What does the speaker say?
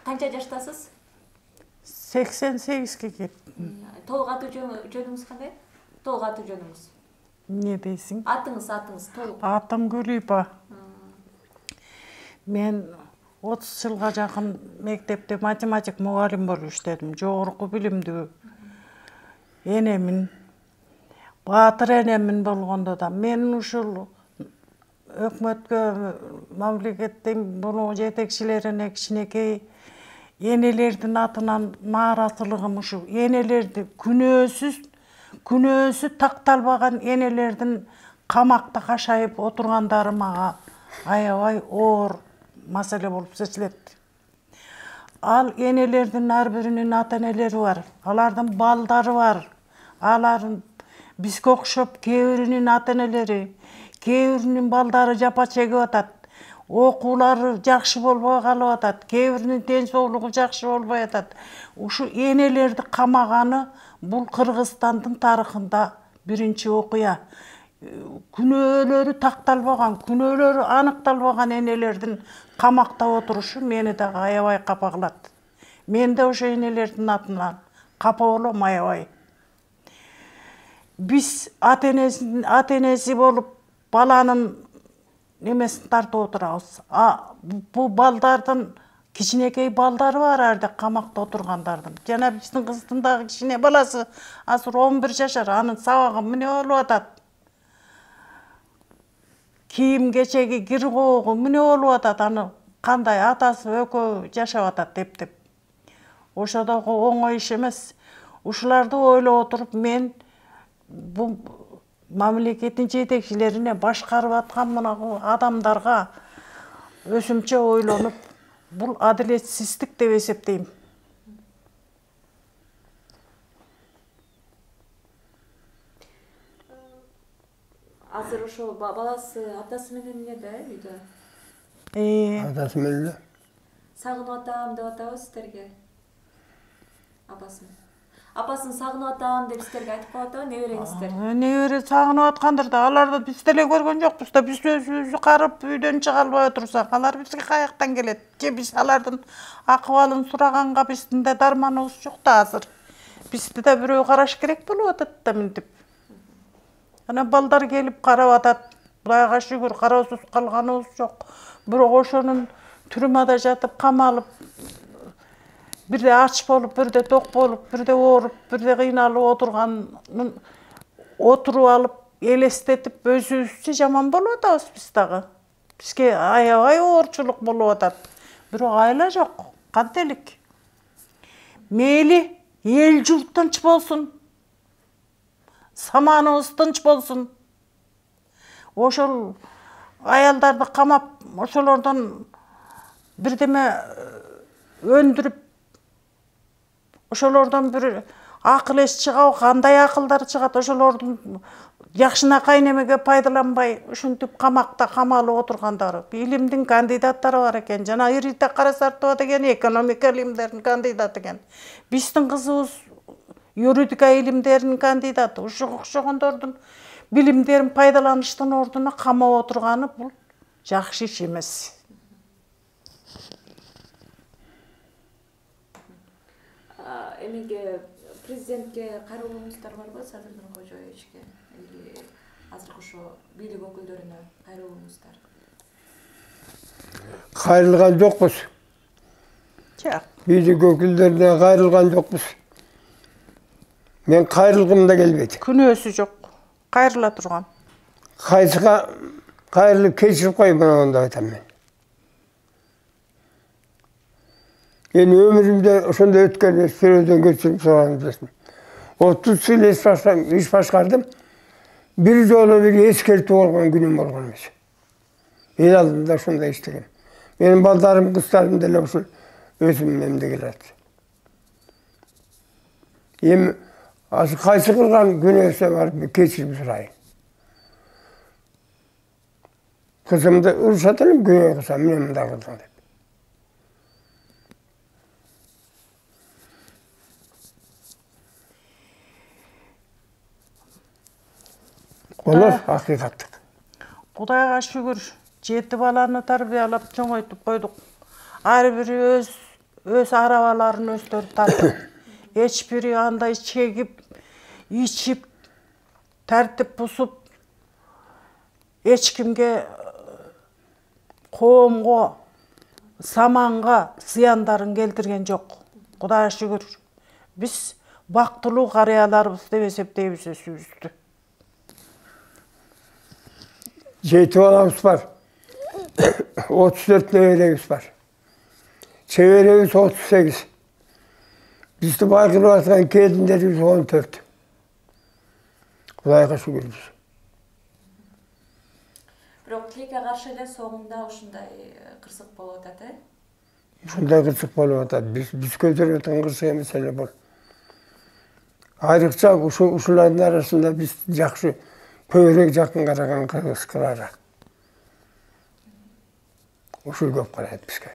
Канча жаштасыз? 88-ге кеттім. Толук аты жөнүңүз кандай? Толук аты жөнүңүз? Не дейсің? Атыңыз толук. Атым Гүлипа. Мен 30 жылға жақын мектепте математик мұғалім болып іштедім. Жоғарғы білімді енемін. Батыр енемін болғанда да. Мен ушул өкмөткө, мамлекеттин буну жетекчилерине кичинекей энелердин атынан нааразылыгым ушу. Энелерди күнөөсү такталбаган энелердин камакта кашайып отургандары мага аябай оор маселе болуп чечилет. Ал энелердин ар биринин ата-энелери бар, алардын балдары бар. Алардын бизге окшоп кээ биринин ата-энелери, кээ биринин балдары жапа чегип атат. Окуулары жакшы болбой калып атат, кээ биринин ден соолугу жакшы болбой атат. Ушу энелерди камаганы бул Кыргызстандын тарыхында биринчи окуя. Күнөөлөрү такталбаган, күнөөлөрү аныкталбаган энелердин камакта отурушу мени дагы аябай капа кылат. Мен да ошо энелердин атынан капа болом аябай. Биз ата-энеси болуп баланын немесин тартып отурабыз. Бул балдардын кичинекей балдары бар арда камакта отургандардын. Жана биздин кыздын дагы кичине баласы азыр 11 жашар, анын сабагы эмне болуп атат? Кийим кечеги киргоогу эмне болуп атат? Аны кандай атасы экөө жашап атат деп. Ошо дагы оңой иш эмес. Ушуларды ойлоп отуруп мен бул мамлекеттин жетекчилерине, башкарып аткан мына адамдарга өзүмчө ойлонуп, бул адилетсиздик деп эсептейм. Азыр ошо баласы атасы менен эмнеде үйдө? Атасы менен сагынып атам деп атабы сиздерге? Апасын сагынып атам деп сиздерге айтып коюп атабы небереңиздер? Небере сагынып аткандыр да, аларды биз деле көргөн жокпуз да. Биз өзүбүздү карып үйдөн чыга албай отурсак, алар бизге каяктан келет? Же биз алардын акыбалын сураганга биздин да дарманыбыз жок да азыр. Бизди да бирөө караш керек болуп атат да мынтип. Ана балдар келип карап атат. Кудайга шүгүр, кароосуз калганыбыз жок. Бирок ошонун түрмада жатып камалып, бирде ач болуп, бирде ток болуп, бирде ооруп, бирде кыйналып отурганын отуруп алып, элестетип өзүбүзчө жаман болуп атабыз биз дагы. Бизге аябай оорчулук болуп атат. Бирок айла жок, кантелик. Мейли эл журт тынч болсун. Саманыбыз тынч болсун. Ошол аялдарды камап, ошолордон бирдеме өндүрүп, ошолордон бир акыл эс чыгабы, кандай акылдар чыгат, ошолордун жакшынакай немеге пайдаланбай ушинтип камакта камалып отургандары. Илимдин кандидаттары бар экен. Жана Ирита Карасартова деген экономика илимдеринин кандидаты экен. Биздин кызыбыз юридика илимдеринин кандидаты. Ушуга окшогондордун билимдерин пайдаланыштын ордуна камап отурганы бул жакшы иш эмес. Эмеге президентке кайрылууңуздар барбы Садыр Нуркожоевичке? Азыркы ошо бийлик өкүлдөрүнө кайрылууңуздар? Кайрылган жокпуз. Жок. Бийлик өкүлдөрүнө кайрылган жокпуз. Мен кайрылгым да келбейт. Күнөөсү жок. Кайрыла турган. Кайсыга кайрылып кечирип кой монда айтам мен. Мен өмүрүмдө ошондой өткөн эмес, бирөөдөн кечирип сураган эмесмин. 30 жыл иш башкардым. Бир жолу бир эскертүү болгон күнүм болгон эмес. Эл алдында ошондой иштегем. Менин балдарым, кыздарым деле ушул өзүм эмде келет. Эми азыр кайсы кылган күнөөсү барып кечирим сурайын. Кызымды урушат элем күнөө кылсам, мен мындай кылдым деп. Олар акыйкаттык. Кудайга шүгүр, 7 баланы тарбиялап чоңойтуп койдук. Ар бири өз öz arabalarını özdөрүp tартып. Eç biri андай çekip, içip, tertip busup, echkimge, koomgo, samanga ziyandарын keltirgen жок. Kudaya şükür. Biz baktılуу karıyalarыбыз деп esepteybiz özübüzdü. 7 balamız var. 34 nevelemiz var. Çevremiz 38. Bizde baykılıp atkan kedinlerimiz 14. Kudayga şükür biz. Бирок тилекке каршы эле соңунда ушундай кырсык болуп атат, э? Ушундай кырсык болуп атат. Биз көтөрүп аткан кырсык эмес эле бул. Айрыкча ушулардын арасында биз жакшы көбүрөөк жакын караган кыргызчылар. Ушул көп карайт бизге.